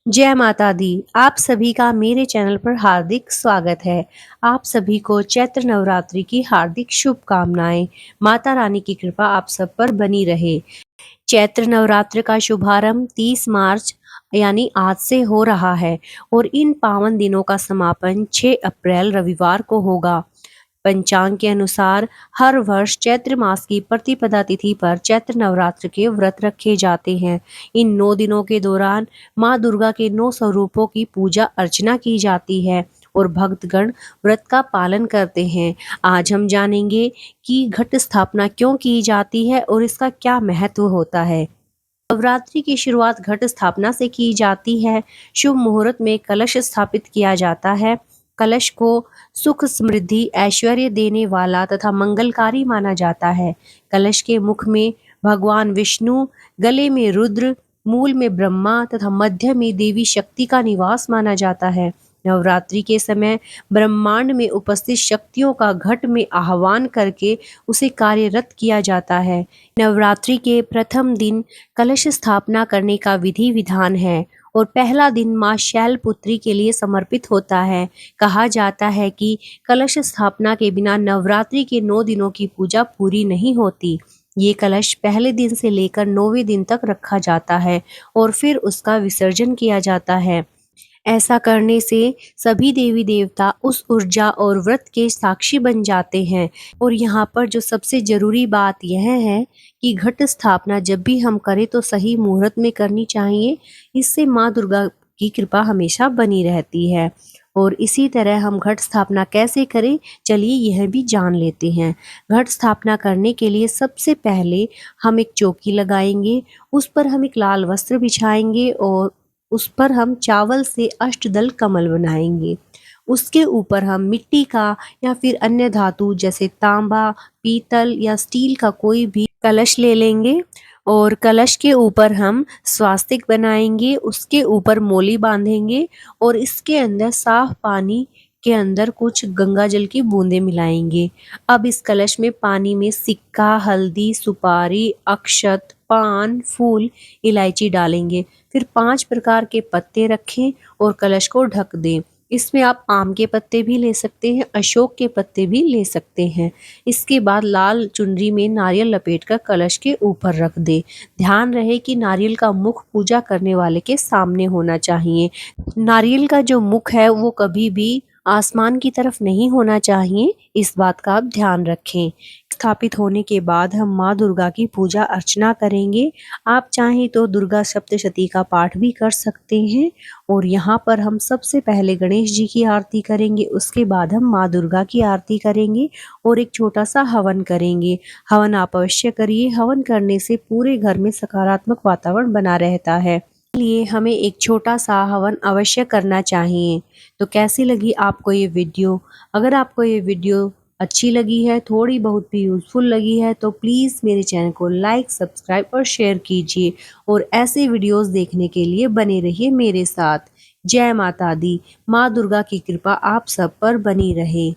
जय माता दी। आप सभी का मेरे चैनल पर हार्दिक स्वागत है। आप सभी को चैत्र नवरात्रि की हार्दिक शुभकामनाएं। माता रानी की कृपा आप सब पर बनी रहे। चैत्र नवरात्र का शुभारंभ 30 मार्च यानी आज से हो रहा है और इन पावन दिनों का समापन 6 अप्रैल रविवार को होगा। पंचांग के अनुसार हर वर्ष चैत्र मास की प्रतिपदा तिथि पर चैत्र नवरात्र के व्रत रखे जाते हैं। इन 9 दिनों के दौरान माँ दुर्गा के 9 स्वरूपों की पूजा अर्चना की जाती है और भक्तगण व्रत का पालन करते हैं। आज हम जानेंगे कि घट स्थापना क्यों की जाती है और इसका क्या महत्व होता है। नवरात्रि की शुरुआत घट स्थापना से की जाती है। शुभ मुहूर्त में कलश स्थापित किया जाता है। कलश को सुख समृद्धि ऐश्वर्य देने वाला तथा मंगलकारी माना जाता है। कलश के मुख में भगवान विष्णु, गले में रुद्र, मूल में ब्रह्मा तथा मध्य में देवी शक्ति का निवास माना जाता है। नवरात्रि के समय ब्रह्मांड में उपस्थित शक्तियों का घट में आह्वान करके उसे कार्यरत किया जाता है। नवरात्रि के प्रथम दिन कलश स्थापना करने का विधि विधान है और पहला दिन मां शैलपुत्री के लिए समर्पित होता है। कहा जाता है कि कलश स्थापना के बिना नवरात्रि के 9 दिनों की पूजा पूरी नहीं होती। ये कलश पहले दिन से लेकर 9वें दिन तक रखा जाता है और फिर उसका विसर्जन किया जाता है। ऐसा करने से सभी देवी देवता उस ऊर्जा और व्रत के साक्षी बन जाते हैं। और यहाँ पर जो सबसे जरूरी बात यह है कि घट स्थापना जब भी हम करें तो सही मुहूर्त में करनी चाहिए। इससे माँ दुर्गा की कृपा हमेशा बनी रहती है। और इसी तरह हम घट स्थापना कैसे करें, चलिए यह भी जान लेते हैं। घट स्थापना करने के लिए सबसे पहले हम एक चौकी लगाएंगे, उस पर हम एक लाल वस्त्र बिछाएंगे और उस पर हम चावल से अष्टदल कमल बनाएंगे। उसके ऊपर हम मिट्टी का या फिर अन्य धातु जैसे तांबा, पीतल या स्टील का कोई भी कलश ले लेंगे और कलश के ऊपर हम स्वास्तिक बनाएंगे। उसके ऊपर मोली बांधेंगे और इसके अंदर साफ पानी के अंदर कुछ गंगा जल की बूंदें मिलाएंगे। अब इस कलश में पानी में सिक्का, हल्दी, सुपारी, अक्षत, पान, फूल, इलायची डालेंगे। फिर 5 प्रकार के पत्ते रखें और कलश को ढक दें। इसमें आप आम के पत्ते भी ले सकते हैं, अशोक के पत्ते भी ले सकते हैं। इसके बाद लाल चुनरी में नारियल लपेटकर कलश के ऊपर रख दें। ध्यान रहे कि नारियल का मुख पूजा करने वाले के सामने होना चाहिए। नारियल का जो मुख है वो कभी भी आसमान की तरफ नहीं होना चाहिए, इस बात का आप ध्यान रखें। स्थापित होने के बाद हम माँ दुर्गा की पूजा अर्चना करेंगे। आप चाहें तो दुर्गा सप्तशती का पाठ भी कर सकते हैं। और यहाँ पर हम सबसे पहले गणेश जी की आरती करेंगे, उसके बाद हम माँ दुर्गा की आरती करेंगे और एक छोटा सा हवन करेंगे। हवन आप अवश्य करिए। हवन करने से पूरे घर में सकारात्मक वातावरण बना रहता है, इसलिए हमें एक छोटा सा हवन अवश्य करना चाहिए। तो कैसी लगी आपको ये वीडियो? अगर आपको ये वीडियो अच्छी लगी है, थोड़ी बहुत भी यूज़फुल लगी है, तो प्लीज़ मेरे चैनल को लाइक, सब्सक्राइब और शेयर कीजिए और ऐसे वीडियोस देखने के लिए बने रहिए मेरे साथ। जय माता दी। माँ दुर्गा की कृपा आप सब पर बनी रहे।